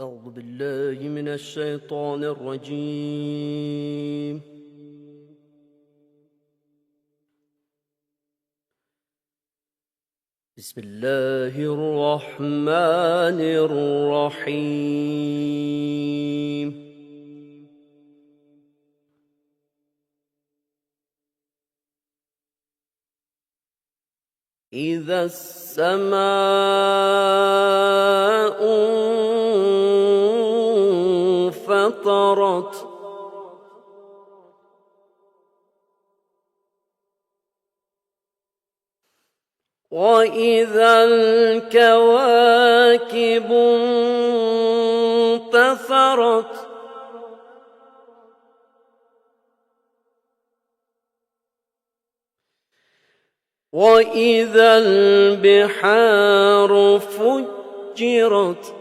أعوذ بالله من الشيطان الرجيم. بسم الله الرحمن الرحيم. إذا السماء انفطرت وإذا الكواكب انتثرت وإذا البحار فجرت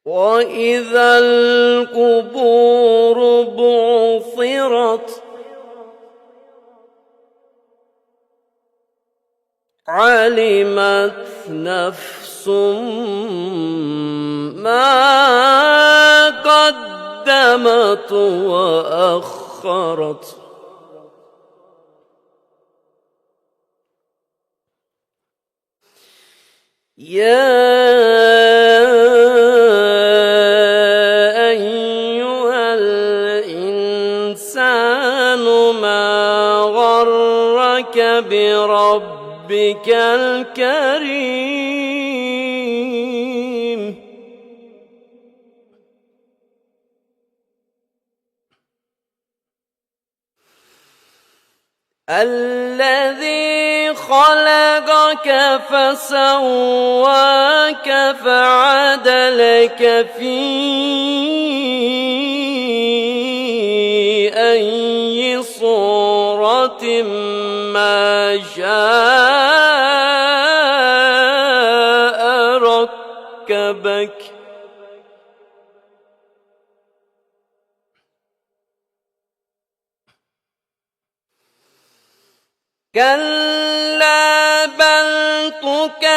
وإذا القبور بعثرت علمت نفس ما قدمت وأخرت. يا أيها الإنسان ما غرك بربك الكريم الذي خلقك فسواك فعدلك في أي صورة ما شاء ركبك. كلا بل تكذبون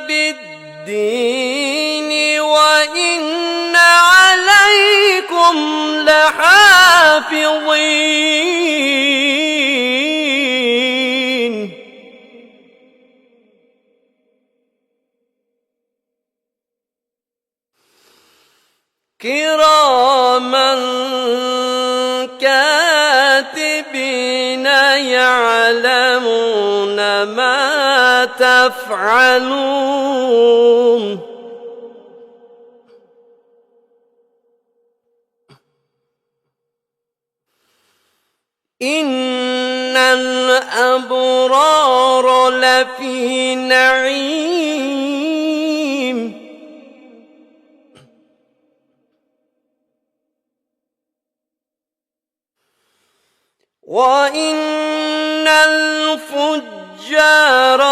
بالدين وإن عليكم لحافظين كراما كاتبين يعلمون ما تفعلون. إن الأبرار لفي نعيم وإن الفجار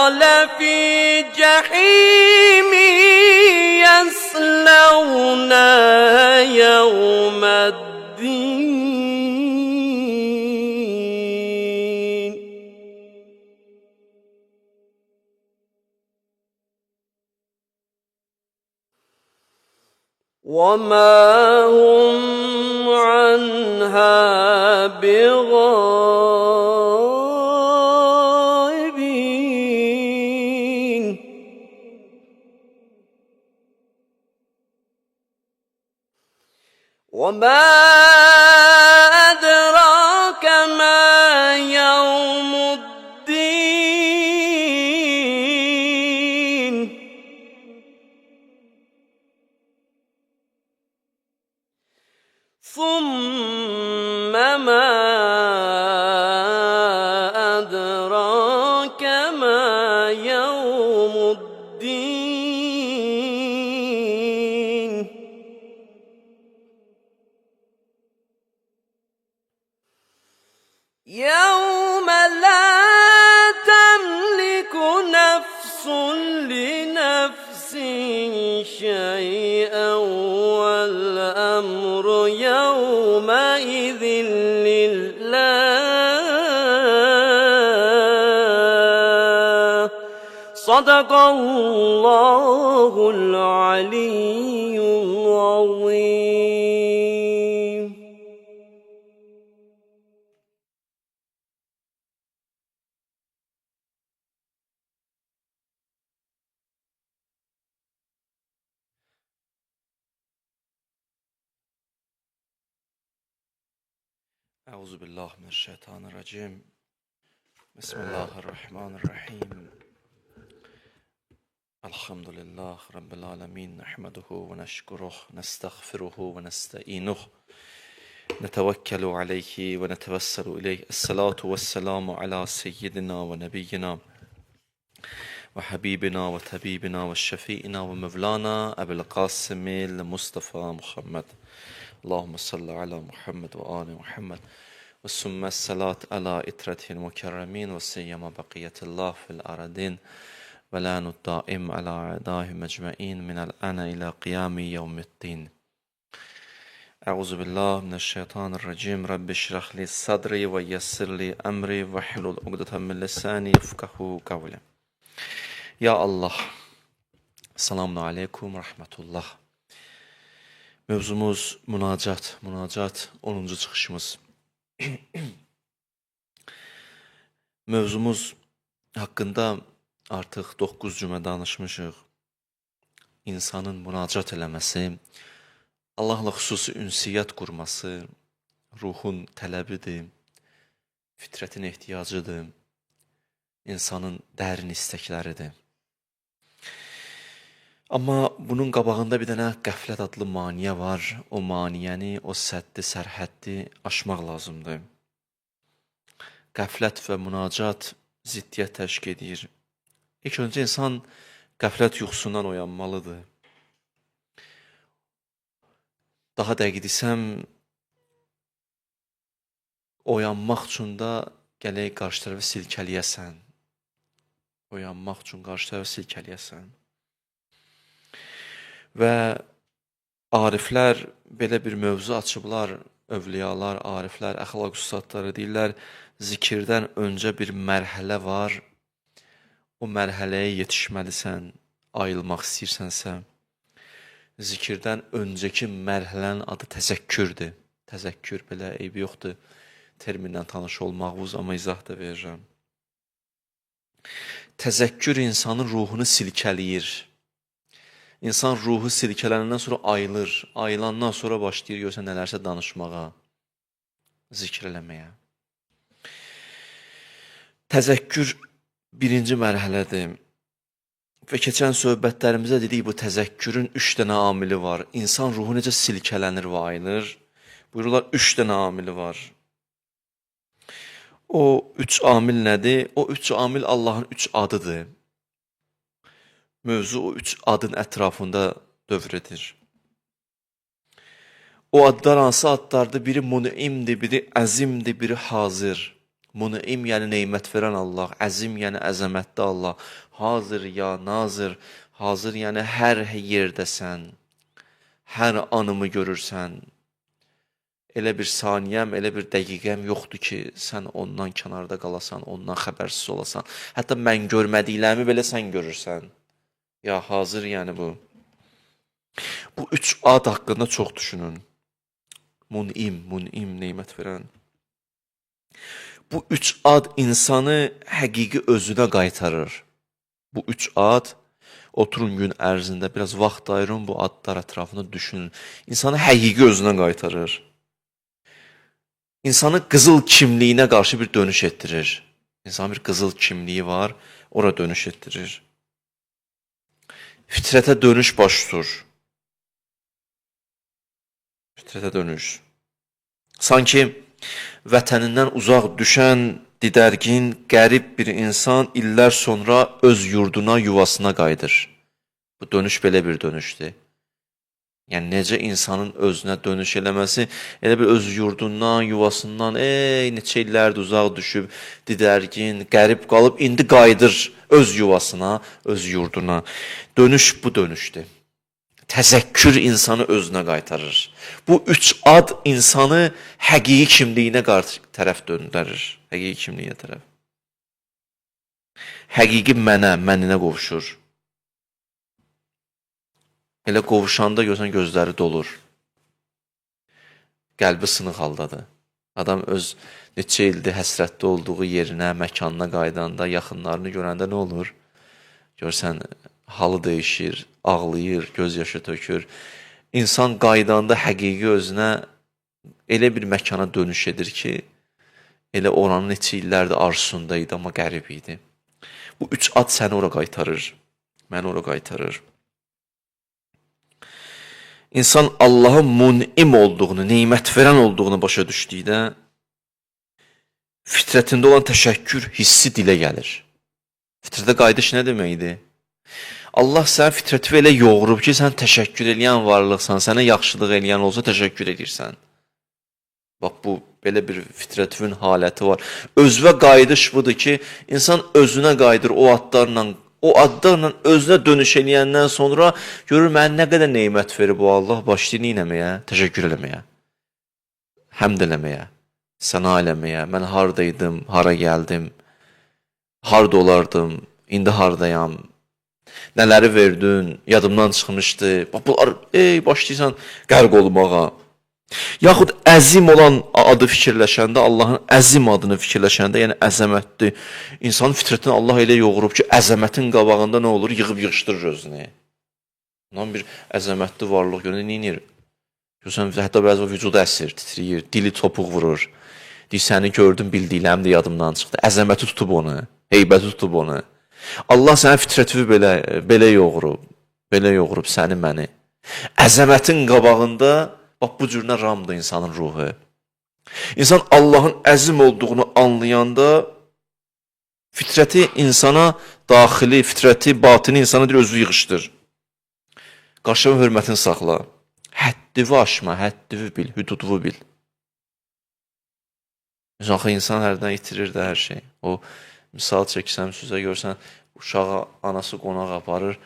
لفي جحيم يصلونها يوم الدين وما هم عنها بغائبين. وما أدراك ما يوم الدين ثم ما أدراك ما يوم الدين يوم لا تملك نفس لنفس شيئا والأمر يومئذ لله Sadakallahul aliyyul azim. أعوذ بالله من الشيطان الرجيم بسم الله الرحمن الرحيم الحمد لله رب العالمين نحمده ونشكره نستغفره ونستعينه نتوكل عليه ونتوسل إليه الصلاة والسلام على سيدنا ونبينا وحبيبنا وطبيبنا وشفيئنا ومولانا أبي القاسم المصطفى محمد اللهم صل على محمد وآل محمد وثم الصلاة على إترته المكرمين وسيما بقية الله في الأرضين ولعن الدائم على أعدائهم أجمعين من الآن إلى قيام يوم الدين. أعوذ بالله من الشيطان الرجيم رب اشرح لي صدري ويسر لي أمري واحلل عقدة من لساني يفقهوا قولي. Ya Allah, selamun aleyküm, rahmetullah. Mövzumuz münacat 10-cu çıxışımız. Mövzumuz haqqında artıq 9 cümlə danışmışıq. İnsanın münacat eləməsi, Allahla xüsusi ünsiyyət qurması, ruhun tələbidir, fitrətin ehtiyacıdır, insanın dərin istəkləridir. Amma bunun qabağında bir dənə qəflət adlı maniyə var. O maniyəni, o səddi, sərhəddi aşmaq lazımdır. Qəflət və münacat ziddiyyət təşkil edir. İlk öncə insan qəflət yuxusundan oyanmalıdır. Daha dəqiq desəm, oyanmaq üçün də gələk qarşı tərəfə silkələyəsən. Oyanmaq üçün qarşı tərəfə silkələyəsən. Və ariflər belə bir mövzu açıblar, övliyalar, ariflər, əxlaq ustadları deyirlər, zikirdən öncə bir mərhələ var, o mərhələyə yetişməlisən, ayılmaq istəyirsənsə, zikirdən öncəki mərhələnin adı təzəkkürdür. Təzəkkür, belə eybi yoxdur, terminlə tanış olmağımız, amma izah da verirəm. Təzəkkür insanın ruhunu silkələyir. İnsan ruhu silkələnəndən sonra ayılır. Ayılandan sonra başlayır görsən nələrsə danışmağa, zikr eləməyə. Təzəkkür birinci mərhələdir. Və keçən söhbətlərimizdə dedik, bu təzəkkürün 3 dənə amili var. İnsan ruhu necə silkələnir və ayılır? Buyururlar, 3 dənə amili var. O 3 amil nədir? O 3 amil Allahın 3 adıdır. Mövzu o 3 adın ətrafında dövr edir. O adlar hansı adlardır? Biri munimdir, biri əzimdir, biri hazır. Munim yəni neymət verən Allah, əzim yəni əzəmətli Allah, hazır ya nazır, hazır yəni hər yerdəsən, hər anımı görürsən. Elə bir saniyəm, elə bir dəqiqəm yoxdur ki, sən ondan kənarda qalasan, ondan xəbərsiz olasan. Hətta mən görmədiklərimi belə sən görürsən. Ya hazır yəni bu. Bu 3 ad haqqında çox düşünün. Munim, neymət verən. Bu 3 ad insanı həqiqi özünə qaytarır. Bu 3 ad, oturun gün ərzində biraz vaxt ayırın, bu adlar ətrafında düşünün. İnsanı həqiqi özünə qaytarır. İnsanı qızıl kimliyinə qarşı bir dönüş etdirir. İnsanın bir qızıl kimliyi var, ora dönüş etdirir. Fitrətə dönüş baş tutur. Fitrətə dönüş. Sanki vətənindən uzaq düşən, didərgin, qərib bir insan illər sonra öz yurduna, yuvasına qayıdır. Bu dönüş belə bir dönüşdür. Yəni, necə insanın özünə dönüş eləməsi, elə bir öz yurdundan, yuvasından, neçə illərdir uzaq düşüb, didərgin, qərib qalıb, indi qayıdır öz yuvasına, öz yurduna. Dönüş bu dönüşdür. Təzəkkür insanı özünə qaytarır. Bu 3 ad insanı həqiqi kimliyinə tərəf döndərir. Həqiqi kimliyinə tərəf. Həqiqi məninə qovuşur. Elə qovuşanda görsən gözləri dolur. Qəlbi sınıq haldadır. Adam öz neçə ildir həsrətdə olduğu yerinə, məkanına qaydanda, yaxınlarını görəndə nə olur? Görsən, halı dəyişir, ağlayır, göz yaşı tökür. İnsan qaydanda həqiqi özünə elə bir məkana dönüş edir ki, elə oranın neçə illərdir arzusunda idi, amma qərib idi. Bu üç ad səni ora qaytarır, məni ora qaytarır. İnsan Allahın mun'im olduğunu, neymət verən olduğunu başa düşdükdə, fitrətində olan təşəkkür hissi dilə gəlir. Fitrətə qayıdış nə deməkdir? Allah sənə fitrəti elə yoğurub ki, sən təşəkkür eləyən varlıqsan, sənə yaxşılıq eləyən olsa təşəkkür edirsən. Bax, bu, belə bir fitrətin haləti var. Özvə qayıdış budur ki, insan özünə qayıdır o adlarla özünə dönüş eləyəndən sonra görür, mənə nə qədər neymət verib bu Allah, başlayır neynəməyə? Təşəkkür eləməyə, həmd eləməyə, səna eləməyə, mən haradaydım, hara gəldim, harada olardım, indi haradayam, nələri verdin, yadımdan çıxmışdı, bax, bunlar, başlayırsan qərq olmağa. Yaxud əzim olan adı fikirləşəndə, Allahın əzim adını fikirləşəndə, yəni əzəmətdir. İnsanın fitrətini Allah elə yoğurub ki, əzəmətin qabağında nə olur? Yığıb yığışdırır özünü. Ondan bir əzəmətli varlıq görünür, neyinir? Görsən, hətta bəzi vücudu əsir, titriyir, dili topuq vurur. Deyir, səni gördüm, bildiklərim də yadımdan çıxdı. Əzəməti tutub onu, heybəti tutub onu. Allah sənə fitrəti belə yoğurub səni, məni. Əzəmətin qabağında bax, bu cürünə ramdır insanın ruhu. İnsan Allahın əzim olduğunu anlayanda fitrəti insana daxili, fitrəti, batini insana deyir, özü yığışdır. Qarşıma hörmətini saxla. Həddivi aşma, həddivi bil, hüduduvu bil. Axı, insan hərdən itirir də hər şey. O, misal çəksəm, süzə görsən, uşağı anası qonaq aparır,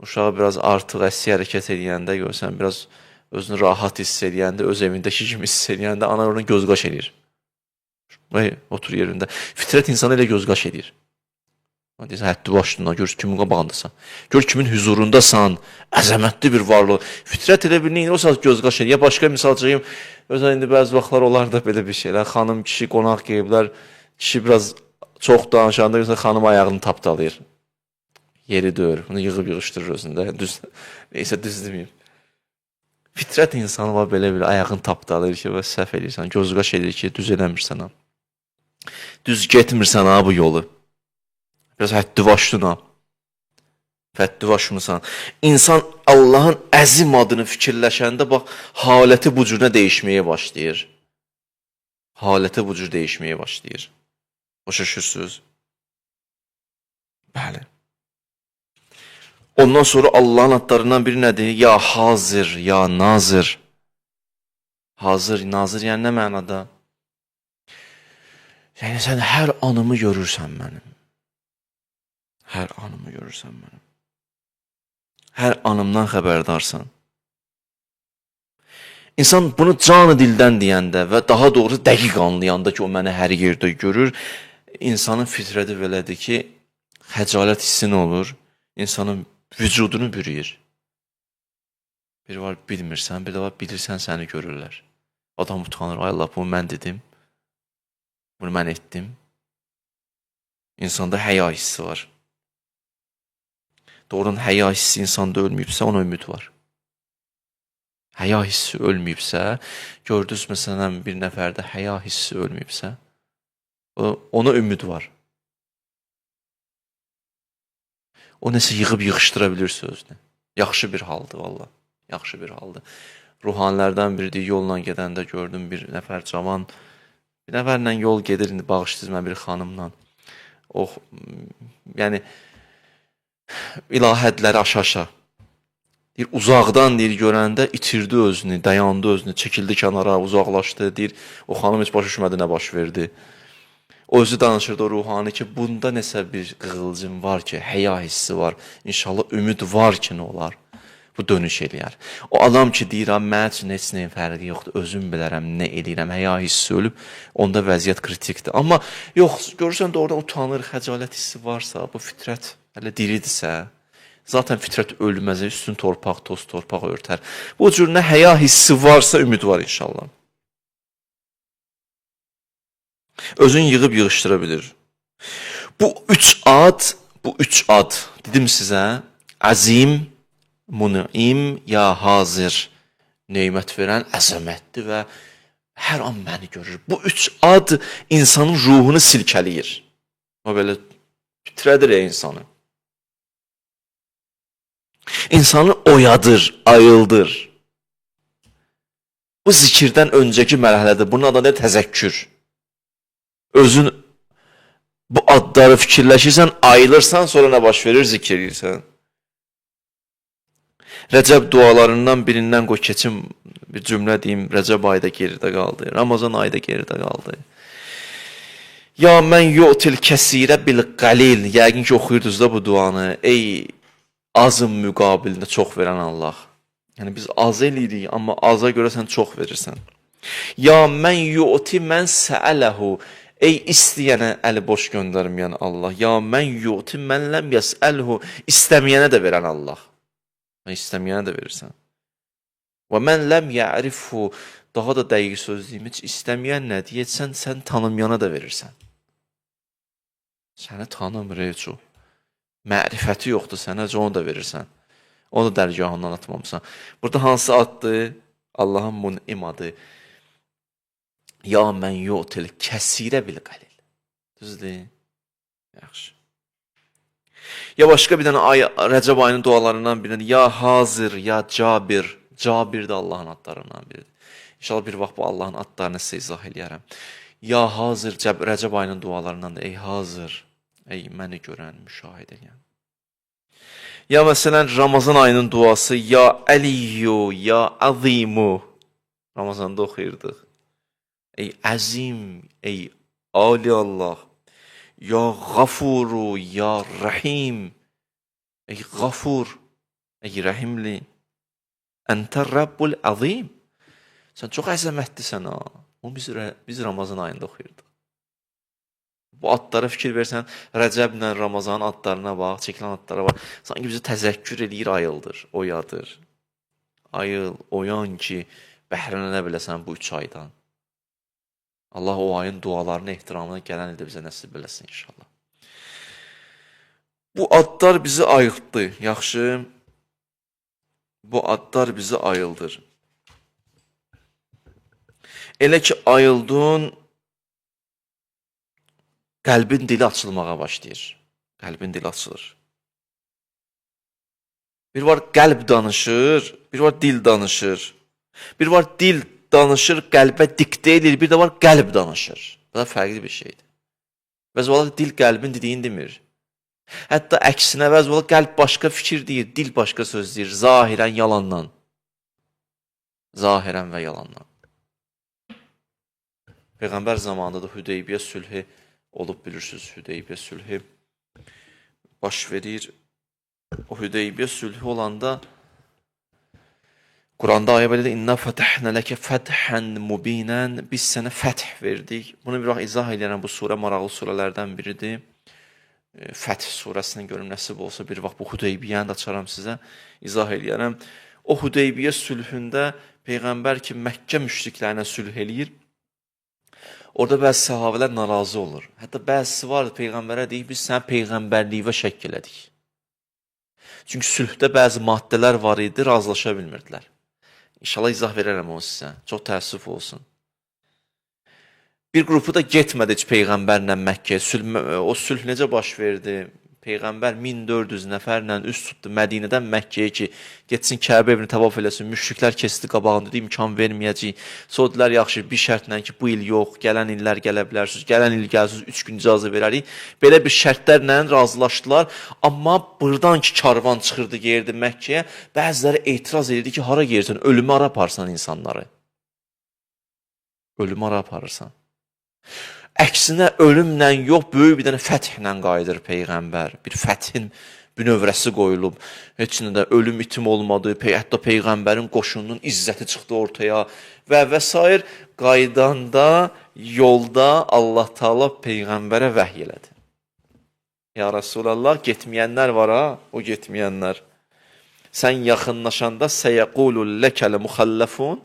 uşağı biraz artıq əsli hərəkət edəndə görsən, biraz özünü rahat hiss edəndə, öz evindəki kimi hiss edəndə ana oradan gözqaş edir. Otur yerində. Fitrət insanı elə gözqaş edir. Deyirsən, həddi başlığına, gör kimin qabağındasan. Gör kimin hüzurundasan, əzəmətli bir varlıq. Fitrət elə bir neyin, o saat gözqaş edir. Ya başqa misal çəkeyim, özən indi bəzi vaxtlar olar da belə bir şeylər. Xanım, kişi qonaq qeyblər, kişi biraz çox danışanda görsən, xanım ayağını tapdalayır. Yeri döyür, bunu yığıb yığışdırır özündə. Neysə, düz deməyim. Fitrət insanı var belə bir ayağını tapdalayır ki, və səhv edirsən, gözqaş edir ki, düz eləmirsən ha. Düz getmirsən ha bu yolu. Biraz həddi başlına. Həddi başmısan. İnsan Allahın əzim adını fikirləşəndə, bax, haləti bu cürünə dəyişməyə başlayır. Haləti bu cür dəyişməyə başlayır. Başa düşürsünüz? Bəli. Ondan sonra Allahın adlarından biri nədir? Ya hazir, ya nazir. Hazir, nazir, yəni nə mənada? Yəni sən hər anımı görürsən mənim. Hər anımı görürsən mənim. Hər anımdan xəbərdarsan. İnsan bunu canı dildən deyəndə və daha doğrusu dəqiq anlayanda ki, o məni hər yerdə görür, insanın fitrəti belədir ki, xəcalət hissi nə olur? İnsanın vücudunu bürüyür. Biri var bilmirsən, bir də var bilirsən səni görürlər. Adam utanır, ay Allah, bunu mən dedim, bunu mən etdim. İnsanda həya hissi var. Doğrudan həya hissi insanda ölməyibsə, ona ümid var. Həya hissi ölməyibsə, gördünüz məsələn bir nəfərdə həya hissi ölməyibsə, ona ümid var. O nəsə yığıb yığışdıra bilir sözünü. Yaxşı bir haldır valla. Yaxşı bir haldır. Ruhanilərdən biri yolla gedəndə gördüm bir nəfər cavan, bir nəfərlə yol gedir, bağışlayız mən bir xanımla. Yəni, ilahədləri aşaşa. Deyir, uzaqdan deyir, görəndə itirdi özünü, dayandı özünü, çəkildi kənara, uzaqlaşdı. Deyir, o xanım heç başa düşmədi, nə baş verdi. O özü danışırdı o ruhani ki, bunda nəsə bir qığılcım var ki, həya hissi var. İnşallah ümid var ki, nə olar. Bu dönüş eləyər. O adam ki, deyirəm, mən üçün heç nəyin fərqi yoxdur, özüm bilərəm, nə eləyirəm, həya hissi ölüb, onda vəziyyət kritikdir. Amma yox, görürsən də orada utanır, xəcalət hissi varsa, bu fitrət hələ diridirsə, zaten fitrət ölməz, üstün torpaq, toz torpaq örtər. Bu cür nə həya hissi varsa, ümid var inşallah. Özün yığıb yığışdıra bilir. Bu üç ad, dedim sizə, əzim, Munim, ya hazır, neymət verən əzəmətdir və hər an məni görür. Bu üç ad insanın ruhunu silkələyir. O belə titrədir insanı. İnsanı oyadır, ayıldır. Bu zikirdən öncəki mərhələdir. Bunun adı təzəkkür. Özün bu adları fikirləşirsən, ayılırsan, sonra nə baş verir, zikr edirsən. Rəcəb dualarından birindən qoy keçim bir cümlə deyim. Rəcəb ayda geridə qaldı. Ramazan ayda geridə qaldı. Ya mən yu'til kəsirə bil qalil. Yəqin ki oxuyurdunuz da bu duanı. Ey azın müqabilində çox verən Allah. Yəni biz az eləyirik, amma aza görə sən çox verirsən. Ya mən yu'ti mən səələhu. Ey istəyənə əli boş göndərməyən Allah. Ya mən yu'ti mən ləm yəsəlhu. İstəməyənə də verən Allah. İstəməyənə də verirsən. Və mən ləm ya'rifhu, daha da dəqiq söz deyim, heç istəməyən nə deyəcəksən, sən tanımayana da verirsən. Səni tanımır heç o. Mərifəti yoxdur sənə, onu da verirsən. Onu da dərgahından atmamısan. Burada hansı addır? Allahın munim adı. Ya mən yu'til kəsirə bil qalil. Düzdür? Yaxşı. Ya başqa bir dənə Rəcəb ayının dualarından biridir. Ya hazır, ya cabir. Cabir də Allahın adlarından biridir. İnşallah bir vaxt bu Allahın adlarını sizə izah eləyərəm. Ya hazır, Rəcəb ayının dualarından da. Ey hazır, ey məni görən, müşahidə edən. Ya məsələn Ramazan ayının duası. Ya əliyyu, ya azimu. Ramazanda oxuyurdıq. Ey əzim, ey ali Allah. Ya Gafuru, ya Rahim. Ey Gafur, ey Rəhimli. Əntə Rabbul Azim. Sən çox əzəmətlisən ha. Onu biz Ramazan ayında oxuyurduq. Bu adlara fikir versən, Rəcəblə Ramazanın adlarına bax, çəkilən adlara bax. Sanki bizi təzəkkür eləyir, ayıldır, oyadır. Ayıl, oyan ki, bəhrələnə biləsən bu 3 aydan. Allah o ayın dualarına, ehtiramına gələn ildə bizə nəsib eləsin inşallah. Bu adlar bizi ayıltdı, yaxşı. Bu adlar bizi ayıldır. Elə ki ayıldın, qəlbin dili açılmağa başlayır. Qəlbin dili açılır. Bir var qəlb danışır, bir var dil danışır. Bir var dil danışır, qəlbə diktə edir, bir də var qəlb danışır. Bu da fərqli bir şeydir. Bəzi vaxt dil qəlbin dediyini demir. Hətta əksinə bəzi vaxt qəlb başqa fikir deyir, dil başqa söz deyir, zahirən yalandan. Zahirən və yalandan. Peyğəmbər zamanında da Hüdeybiyyə sülhü olub bilirsiniz, Hüdeybiyyə sülhü baş verir. O Hüdeybiyyə sülhü olanda Quranda ayə belədir, İnna fətəhnə ləkə fətən mubinən, biz sənə fəth verdik. Bunu bir vaxt izah edirəm, bu surə maraqlı surələrdən biridir. Fəth surəsinin görüm nəsib olsa bir vaxt bu Hüdeybiyyəni də açaram sizə, izah edirəm. O Hüdeybiyyə sülhündə Peyğəmbər ki, Məkkə müşriklərinə sülh eləyir. Orada bəzi səhabələr narazı olur. Hətta bəzisi var, Peyğəmbərə deyir, biz sənə Peyğəmbərliyivə şəkk elədik. Çünki sülhdə bəzi maddələr var idi, razılaşa bilmirdilər. İnşallah izah verərəm o sizə. Çox təəssüf olsun. Bir qrupu da getmədi heç Peyğəmbərlə Məkkəyə. O sülh necə baş verdi? Peyğəmbər 1400 nəfərlə üst tutdu Mədinədən Məkkəyə ki, getsin Kəbə evini təvaf eləsin. Müşriklər keçdi qabağında, dedi, imkan verməyəcək. Sonra dedilər, yaxşı, bir şərtlə ki, bu il yox, gələn illər gələ bilərsiniz, gələn il gəlsiniz, 3 gün icazə verərik. Belə bir şərtlərlə razılaşdılar. Amma buradan ki, karvan çıxırdı, yerdi Məkkəyə, bəziləri etiraz edirdi ki, hara gelirsən, ölümü ara aparsan insanları. Ölümü ara aparırsan. Əksinə ölümlə yox, böyük bir dənə fəthlə qayıdır Peyğəmbər. Bir fəthin bünövrəsi qoyulub, heç nədə ölüm itim olmadı, hətta Peyğəmbərin qoşununun izzəti çıxdı ortaya və s. qaydanda, yolda Allah Taala Peyğəmbərə vəhy elədi. Ya Rasulallah, getməyənlər var ha, o getməyənlər. Sən yaxınlaşanda səyəqulul ləkəl muxallafun,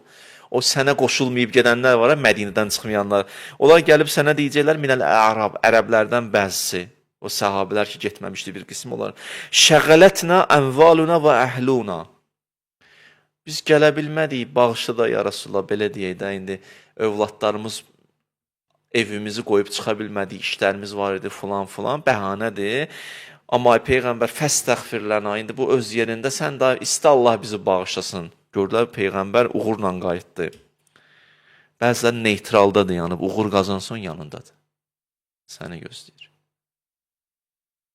o sənə qoşulmayıb gedənlər var ha, Mədinədən çıxmayanlar. Onlar gəlib sənə deyəcəklər, minəl ərab, ərəblərdən bəzisi. O səhabilər ki, getməmişdi bir qism onlar. Şəğələtnə ənvaluna və əhluna. Biz gələ bilmədik, bağışla da ya Rasulullah, belə deyək də, indi övladlarımız evimizi qoyub çıxa bilmədik, işlərimiz var idi, filan, bəhanədir. Amma Peyğəmbər fəstəğfirlənə, indi bu öz yerində, sən də istə Allah bizi bağışlasın. Gördülər, Peyğəmbər uğurla qayıtdı. Bəzilər neytraldadır, yəni uğur qazansın yanındadır. Səni gözləyir.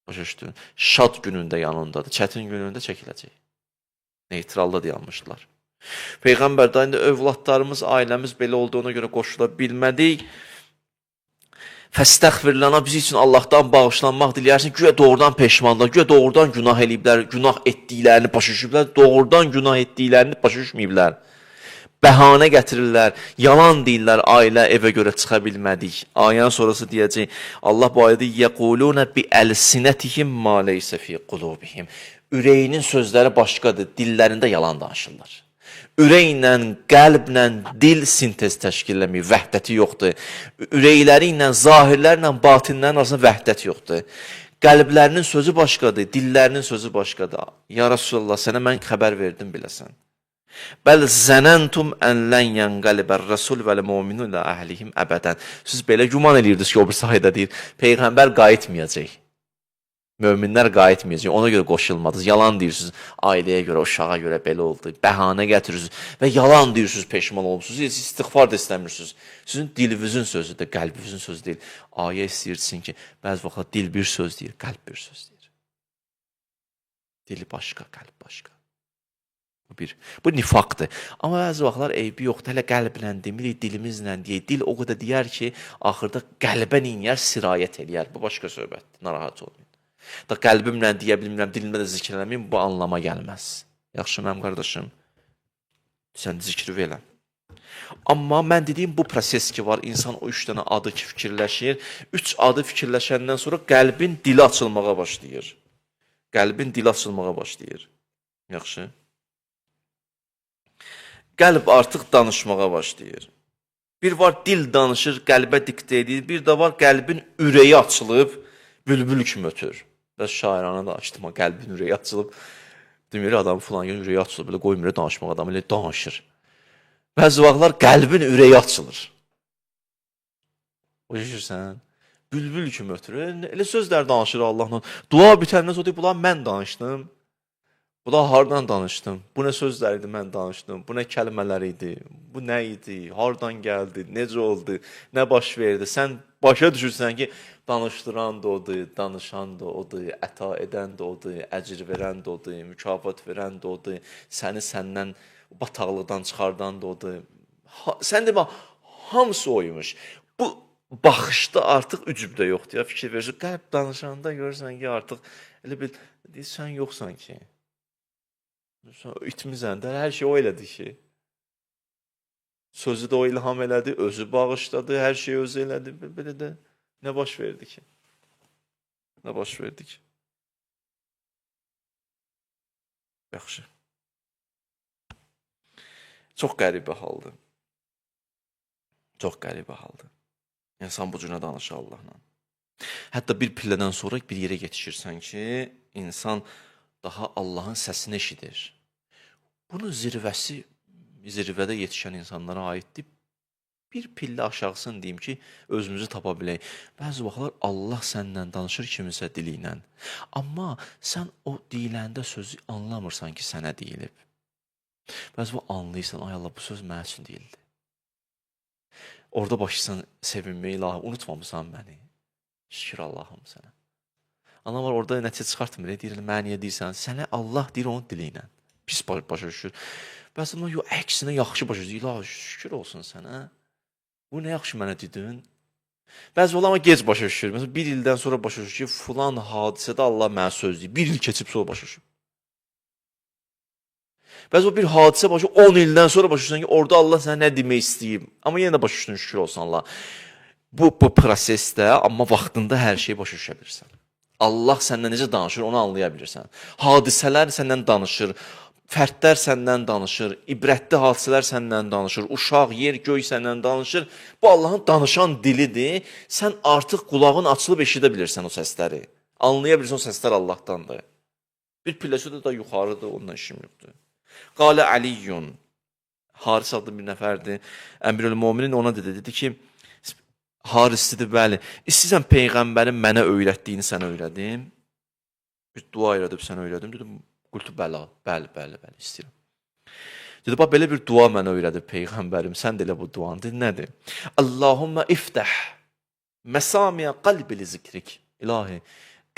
Başa düşdün? Şad günündə yanındadır, çətin günündə çəkiləcək. Neytralda dayanmışdılar. Peyğəmbər də indi övladlarımız, ailəmiz belə olduğuna görə qoşula bilmədik. Fəstəğfirlana biz üçün Allahdan bağışlanmaq diləyərsin. Güya doğrudan peşmanlar, güya doğrudan günah eləyiblər, günah etdiklərini başa düşüblər, doğrudan günah etdiklərini başa düşməyiblər. Bəhanə gətirirlər, yalan deyirlər, ailə evə görə çıxa bilmədik. Ayənin sonrası deyəcək, Allah bu ayədə yəquluna bi əlsinətihim ma leysə fi qulubihim. Ürəyinin sözləri başqadır, dillərində yalan danışırlar. Ürəklə, qəlblə dil sintez təşkil eləmir, vəhdəti yoxdur. Ürəkləri ilə, zahirlərlə, batinlərin arasında vəhdət yoxdur. Qəlblərinin sözü başqadır, dillərinin sözü başqadır. Ya Rasulallah, sənə mən xəbər verdim biləsən. Bəl zənəntum ən lən yənqəlibər rəsul vəl müminun ilə əhlihim əbədən. Siz belə güman edirdiniz ki, o bir sayda deyir, Peyğəmbər qayıtmayacaq. Möminlər qayıtmayacaq, ona görə qoşulmadınız. Yalan deyirsiniz, ailəyə görə, uşağa görə belə oldu. Bəhanə gətirirsiniz və yalan deyirsiniz, peşman olmuşsunuz. Siz istiğfar da istəmirsiniz. Sizin dilinizin sözüdür, qəlbinizin sözü deyil. Ayə istəyirsin ki, bəzi vaxtlar dil bir söz deyir, qəlb bir söz deyir. Dil başqa, qəlb başqa. Bu nifaqdır. Amma bəzi vaxtlar eybi yoxdur. Hələ qəlblə demirik, dilimizlə deyək. Dil o qədər deyər ki, axırda qəlbə niyər, sirayət eləyər. Bu başqa söhbətdir, narahat olmayın. Da qəlbimlə deyə bilmirəm, dilimdə də zikr eləməyim, bu anlama gəlməz. Yaxşı, mənim qardaşım, sən zikri verəm. Amma mən dediyim bu proses ki var, insan o 3 dənə adı ki fikirləşir, 3 adı fikirləşəndən sonra qəlbin dili açılmağa başlayır. Qəlbin dili açılmağa başlayır. Yaxşı. Qəlb artıq danışmağa başlayır. Bir var dil danışır, qəlbə diktə edir, bir də var qəlbin ürəyi açılıb, bülbül kimi ötür. Bəs şairanə da açdım, qəlbin ürəyi açılıb, demir adam filan gün ürəyi açılıb, belə qoymur danışmaq adam, elə danışır. Bəzi vaxtlar qəlbin ürəyi açılır. O şişirsən, bülbül kimi ötür, elə sözlər danışır Allahla. Dua bitəndən sonra deyir, bunlar mən danışdım. Bunlar hardan danışdım? Bu nə sözlər idi mən danışdım? Bu nə kəlmələr idi? Bu nə idi? Hardan gəldi? Necə oldu? Nə baş verdi? Sən başa düşürsən ki, danışdıran da odur, danışan da odur, əta edən də odur, əcr verən də odur, mükafat verən də odur, səni səndən bataqlıqdan çıxardan da odur. Sən də bax, hamısı oymuş. Bu baxışda artıq ücub da yoxdur. Ya, fikir verirsən, qəlb danışanda görürsən ki, artıq elə bil, sən yoxsan ki. İtmizən də, hər şey o elədi ki. Sözü də o ilham elədi, özü bağışladı, hər şey özü elədi. Belə də nə baş verdi ki? Nə baş verdi ki? Yaxşı. Çox qəribə haldır. Çox qəribə haldır. İnsan bu cürə danışır Allahla. Hətta bir pillədən sonra bir yerə yetişirsən ki, insan daha Allahın səsini eşidir. Bunun zirvədə yetişən insanlara aiddir. Bir pillə aşağısını deyim ki, özümüzü tapa bilək. Bəzi vaxtlar Allah səndən danışır kimisə dili ilə. Amma sən o deyiləndə sözü anlamırsan ki, sənə deyilib. Bəzi vaxt anlayırsan, ay Allah, bu söz mənə üçün deyildi. Orada başlayırsan sevinməyə, ilahi, unutmamısan məni. Şükür Allahım sənə. Ana var, orada nəticə çıxartmır, deyir, mənə niyə deyirsən? Sənə Allah deyir onun dili ilə. Pis başa düşür. Bəs yox, əksinə yaxşı başa düşür. İlahi, şükür olsun sənə. Bu nə yaxşı mənə dedin? Bəzi ulama gec başa düşür. Məsələn, bir ildən sonra başa düşür ki, filan hadisədə Allah mənə söz deyib. Bir il keçib sonra başa düşür. Bəzi o bir hadisə başa 10 ildən sonra başa düşürsən ki, orada Allah sənə nə demək istəyib. Amma yenə də başa düşdün, şükür olsun Allah. Bu prosesdə, amma vaxtında hər şeyi başa düşə bilirsən. Allah səndən necə danışır, onu anlaya bilirsən. Hadisələr səndən danışır, fərdlər səndən danışır, ibrətli hadisələr səndən danışır, uşaq, yer, göy səndən danışır. Bu Allahın danışan dilidir. Sən artıq qulağın açılıb eşidə bilirsən o səsləri. Anlaya bilirsən o səslər Allahdandır. Bir pilləçədə də yuxarıdır, ondan işim yoxdur. Qalə Əliyyun, Haris adlı bir nəfərdir. Əmirül-Möminin ona dedi ki, Haris dedi, bəli, istəyirsən Peyğəmbərin mənə öyrətdiyini sənə öyrədim. Bir dua öyrədib sənə öyrədim. Dedim, qultu bəli, istəyirəm. Dedi, bax, belə bir dua mənə öyrədib Peyğəmbərim, sən də elə bu duanı. Dedi, nədir? Allahumma iftəh məsamiyə qalbi li zikrik. İlahi,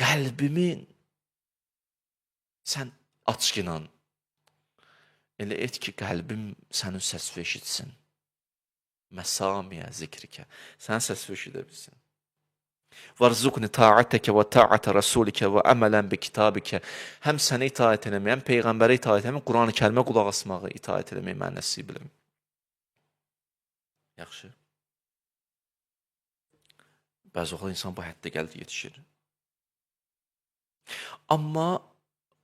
qəlbimin sən aç inan. Elə et ki, qəlbim sənin səsini eşitsin. Məsamiyə zikrikə. Sənin səsini eşidə bilsin. Varzuqni ta'atəkə və ta'atə rasulikə və əmələn bi kitabikə. Həm sənə itaət eləmək, həm Peyğəmbərə itaət eləmək, Quran-ı kərimə qulaq asmağı itaət eləmək mən nəsib eləmək. Yaxşı. Bəzi vaxt insan bu həddə gəldi yetişir. Amma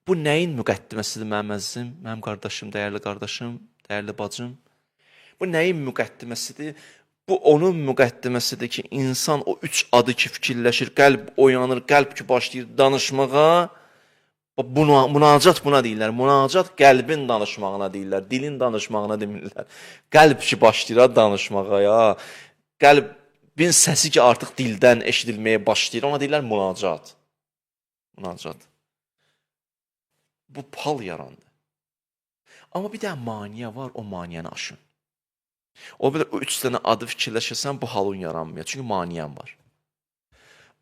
bu nəyin müqəddiməsidir mənim əzizim, mənim qardaşım, dəyərli bacım? Bu nəyin müqəddiməsidir? Bu onun müqəddiməsidir ki, insan o 3 adı ki fikirləşir, qəlb oyanır, qəlb ki başlayır danışmağa. Münacat buna deyirlər. Münacat qəlbin danışmağına deyirlər, dilin danışmağına demirlər. Qəlb ki başlayır danışmağa ya. Qəlbin səsi ki artıq dildən eşidilməyə başlayır, ona deyirlər münacat. Münacat. Bu hal yarandı. Amma bir dənə maniyə var, o maniyəni aşın. O belə 3 dənə adı fikirləşəsən, bu halın yaranmıyor. Çünki maniyən var.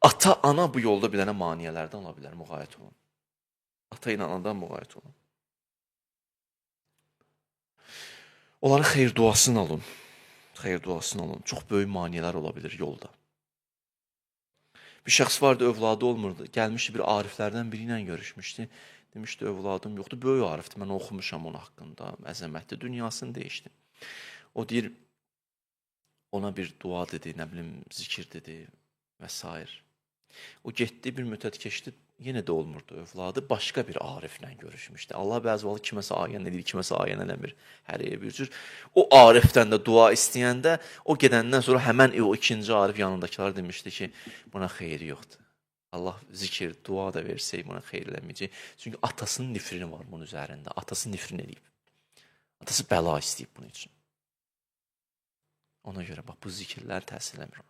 Ata, ana bu yolda bir dənə maniyələrdən ola bilər, müğayət olun. Ata ilə anadan müğayət olun. Onların xeyir duasını alın. Xeyir duasını alın. Çox böyük maniyələr ola bilir yolda. Bir şəxs vardı, övladı olmurdu. Gəlmişdi, bir ariflərdən biri ilə görüşmüşdü. Demişdi, övladım yoxdur, böyük arifdir, mən oxumuşam onun haqqında, əzəmətli, dünyasını dəyişdi. O deyir, ona bir dua dedi, nə bilim, zikir dedi və s. O getdi, bir müddət keçdi, yenə də olmurdu övladı, başqa bir ariflə görüşmüşdü. Allah bəzi vaxt kiməsə ayən edir, kiməsə ayən eləmir, hər yerə bir cür. O arifdən də dua istəyəndə, o gedəndən sonra həmən o ikinci arif yanındakilar demişdi ki, buna xeyri yoxdur. Allah zikir, dua da versək, buna xeyr eləməyəcək. Çünki atasının nifrini var bunun üzərində. Atası nifrin eləyib. Atası bəla istəyib bunun üçün. Ona görə, bax, bu zikirlər təsir eləmir ona.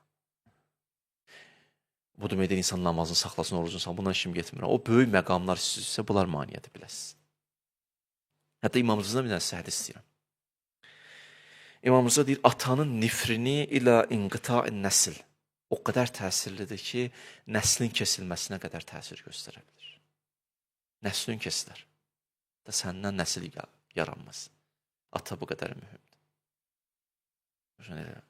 Bu deməkdir, insan namazını saxlasın, orucunu saxlasın, bundan işim getmir. O böyük məqamlar istəyirsə, bunlar maniyyədir, biləsiniz. Hətta İmam-Rıza'dan bir dənə hədis istəyirəm. İmam-Rıza deyir, atanın nifrini ilə inqita'in nəsil. O qədər təsirlidir ki, nəslin kesilməsinə qədər təsir göstərə bilir. Nəslin kesilir. Da səndən nəsil yaranmaz. Ata bu qədər mühümdür.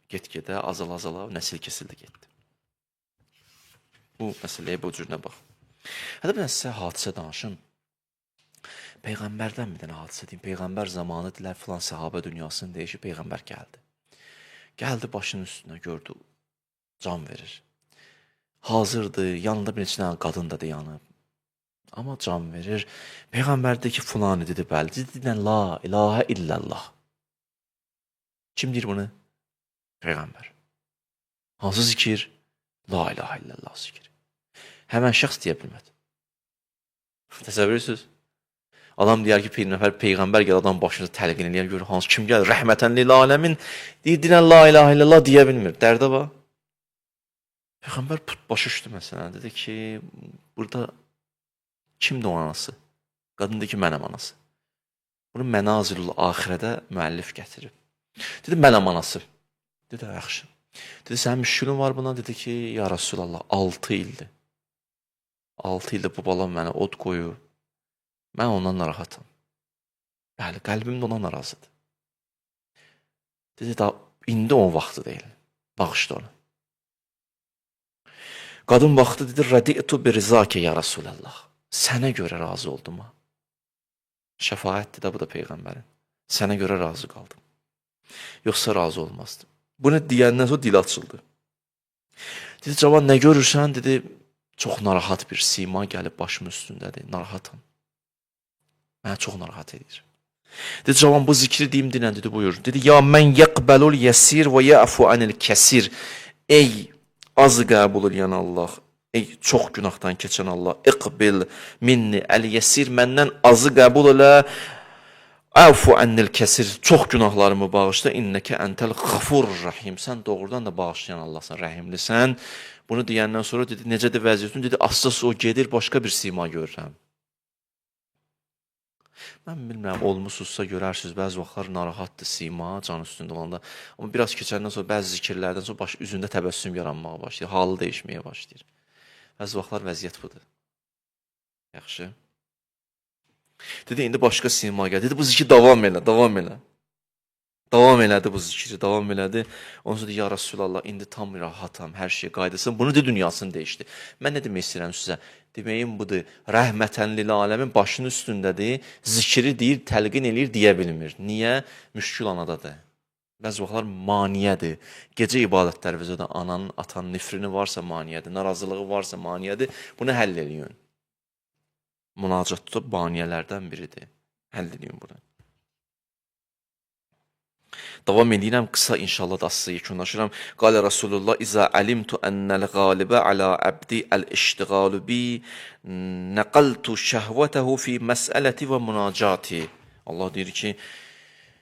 Get-gedə, azala-azala nəsil kesildi, getdi. Bu məsələyə bu cürünə bax. Hətta bir sizə hadisə danışım. Peyğəmbərdən bir dənə hadisə deyim. Peyğəmbər zamanı dilər, filan səhabə dünyasını deyişib, Peyğəmbər gəldi. Gəldi başının üstünə, gördü. Can verir. Hazırdır, yanında bir neçə dənə qadın da dayanıb. Amma can verir. Peyğəmbər dedi ki, filan dedi, bəli. Dedi, la ilahə illallah. Kim deyir bunu? Peyğəmbər. Hansı zikir? La ilahə illallah zikir. Həmən şəxs deyə bilmədi. Təsəvvür edirsiniz? Adam deyər ki, Peyğəmbər gəl adam başını təlqin eləyər, görür, hansı kim gəlir? Rəhmətən lil aləmin. Deyir, la ilahə illallah deyə bilmir. Dərdə var. Peyğəmbər başa düşdü məsələn, dedi ki, burada kimdir o anası? Qadın dedi ki, mənəm anası. Bunu Mənazilul Axirədə müəllif gətirib. Dedi, mənəm anası. Dedi, yaxşı. Dedi, sənin müşkülün var buna? Dedi ki, ya Rasulallah, 6 ildir. 6 ildir bu balam mənə od qoyub. Mən ondan narahatam. Bəli, qəlbim də ona narazıdır. Dedi, indi onun vaxtı deyil. Bağışla onu. Qadın baxdı dedi, raditu bi rizake ya Rasulallah. Sənə görə razı oldum ha. Şəfaətdir də bu da Peyğəmbərin. Sənə görə razı qaldım. Yoxsa razı olmazdım. Bunu deyəndən sonra dil açıldı. Dedi, cavan nə görürsən? Dedi, çox narahat bir sima gəlib başımın üstündədir. Narahatam. Mənə çox narahat edir. Dedi, cavan bu zikri deyim dinən, dedi, buyur. Dedi, ya mən yəqbəlul yəsir və yəfu anil kəsir. Ey azı qəbul eləyən Allah, ey çox günahdan keçən Allah, iqbil minni əl-yəsir, məndən azı qəbul elə, əfu annil kəsir, çox günahlarımı bağışla, innəkə əntəl xafur rəhim, sən doğrudan da bağışlayan Allahsan, rəhimlisən. Bunu deyəndən sonra dedi, necədir vəziyyətin? Dedi, asas o gedir, başqa bir sima görürəm. Mən bilmirəm, olmuşsuzsa görərsiniz, bəzi vaxtlar narahatdır sima, can üstündə olanda. Amma biraz keçəndən sonra, bəzi zikirlərdən sonra üzündə təbəssüm yaranmağa başlayır, halı dəyişməyə başlayır. Bəzi vaxtlar vəziyyət budur. Yaxşı. Dedi, indi başqa sima gəl. Dedi, bu zikri davam elə, davam elə. Davam elədi bu zikri, davam elədi. Ondan sonra dedi, ya Rasulallah, indi tam rahatam, hər şey qaydasın. Bunu de dünyasını dəyişdi. Mən nə demək istəyirəm sizə? Deməyim budur, rəhmətən lil aləmin başının üstündədir, zikri deyir, təlqin eləyir, deyə bilmir. Niyə? Müşkül anadadır. Bəzi vaxtlar maniyədir. Gecə ibadətlərimizdə də ananın, atanın nifrini varsa maniyədir, narazılığı varsa maniyədir. Bunu həll eləyin. Münacat tutub maniyələrdən biridir. Həll eləyin bunu. Davam edirəm, qısa inşallah da asısı yekunlaşıram. Qalə Rasulullah, İzə əlimtu ənəl qalibə alə əbdi əl-iştiqalu bi, nəqaltu şəhvətəhu fi məsələti və münacati. Allah deyir ki,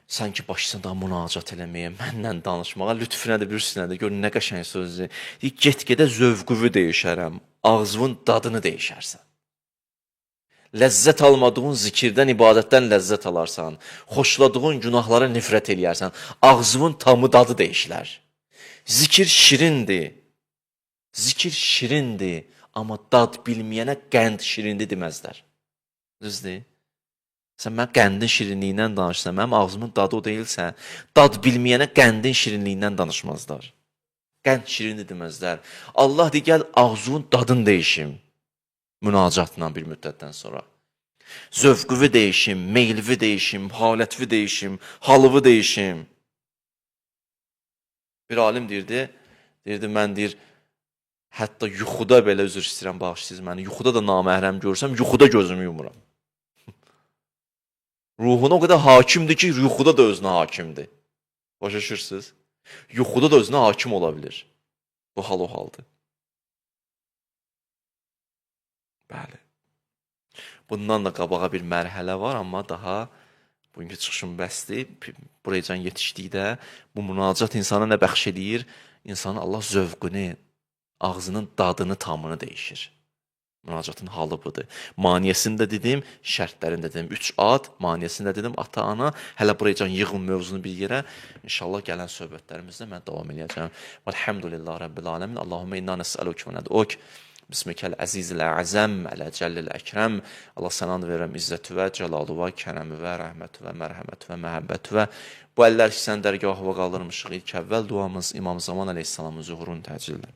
sən ki başlasan da münacat eləməyə, mənlə danışmağa, lütfünədir, bürsünədir, gör nə qəşəng sözdür. Get-gedə zövqüvü dəyişərəm, ağzının dadını dəyişərsən. Ləzzət almadığın zikirdən, ibadətdən ləzzət alarsan, xoşladığın günahlara nifrət eləyərsən, ağzının tamı dadı dəyişilər. Zikir şirindir, amma dad bilməyənə qənd şirindir deməzlər. Düzdür? Sən mən qəndin şirinliyindən danışsan, mənim ağzımın dadı o deyilsə, dad bilməyənə qəndin şirinliyindən danışmazlar. Qənd şirindir deməzlər. Allah deyir, gəl ağzının dadını dəyişim. Münacatla bir müddətdən sonra. Zövqüvü dəyişim, meylvi dəyişim, halətvi dəyişim, halıvı dəyişim. Bir alim deyirdi, mən deyir, hətta yuxuda belə üzr istəyirəm, bağışlayın məni, yuxuda da naməhrəm görsəm, yuxuda gözümü yumuram. Ruhuna o qədər hakimdir ki, yuxuda da özünə hakimdir. Başa düşürsünüz? Yuxuda da özünə hakim ola bilir. Bu hal o haldır. Bəli. Bundan da qabağa bir mərhələ var, amma daha bugünkü çıxışım bəsdir. Buracan yetişdikdə bu münacat insana nə bəxş edir? İnsanın Allah zövqünü, ağzının dadını, tamını dəyişir. Münacatın halı budur. Maniyəsini də dedim, şərtlərini də dedim. 3 ad, maniyəsini də dedim, ata-ana. Hələ buracan yığın mövzunu bir yerə. İnşallah gələn söhbətlərimizdə mən davam edəcəm. Elhamdülillah Rabbil aləmin. Allahumma inna nəsəluk və nəd'uk. Bismikəl əzizil əzəm, ələ cəllil əkrəm. Allah sənə verirəm izzətüvə, cəlalüvə, kərəmüvə, rəhmətüvə, mərhəmətüvə, məhəbbətüvə. Bu əllər ki, sən dərgahıva qaldırmışıq. İlk əvvəl duamız İmam Zaman əleyhissalamın zuhurunu təcildir.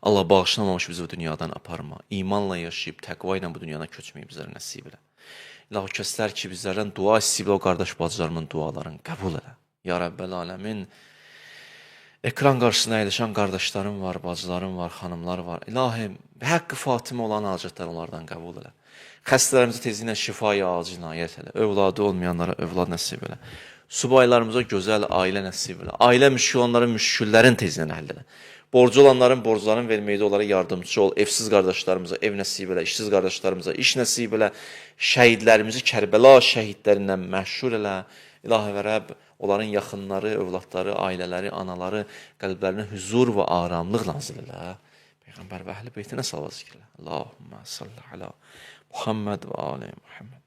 Allah bağışlamamış bizi bu dünyadan aparma. İmanla yaşayıb, təqva ilə bu dünyadan köçməyi bizlərə nəsib elə. İlahi o kəslər ki, bizlərdən dua istəyib, o qardaş bacılarımın dualarını qəbul elə. Ya Rəbbəl aləmin. Ekran qarşısına əyləşən qardaşlarım var, bacılarım var, xanımlar var. İlahim, həqqi Fatimə olan hacətlər onlardan qəbul elə. Xəstələrimizi tezliklə şifa-i acil inayət elə. Övladı olmayanlara övlad nəsib elə. Subaylarımıza gözəl ailə nəsib elə. Ailə müşkül olanların müşküllərin tezliklə həll elə. Borcu olanların borclarını verməkdə onlara yardımcı ol. Evsiz qardaşlarımıza ev nəsib elə, işsiz qardaşlarımıza iş nəsib elə. Şəhidlərimizi Kərbəla şəhidlərindən məşhur elə. İlahi və Rəbb, onların yaxınları, övladları, ailələri, anaları, qəlblərinə huzur və aramlıq nazil elə. Peyğəmbər və əhl-i beytinə salavat zikr elə. Allahümmə salli alə Muhammed və alə Muhammed.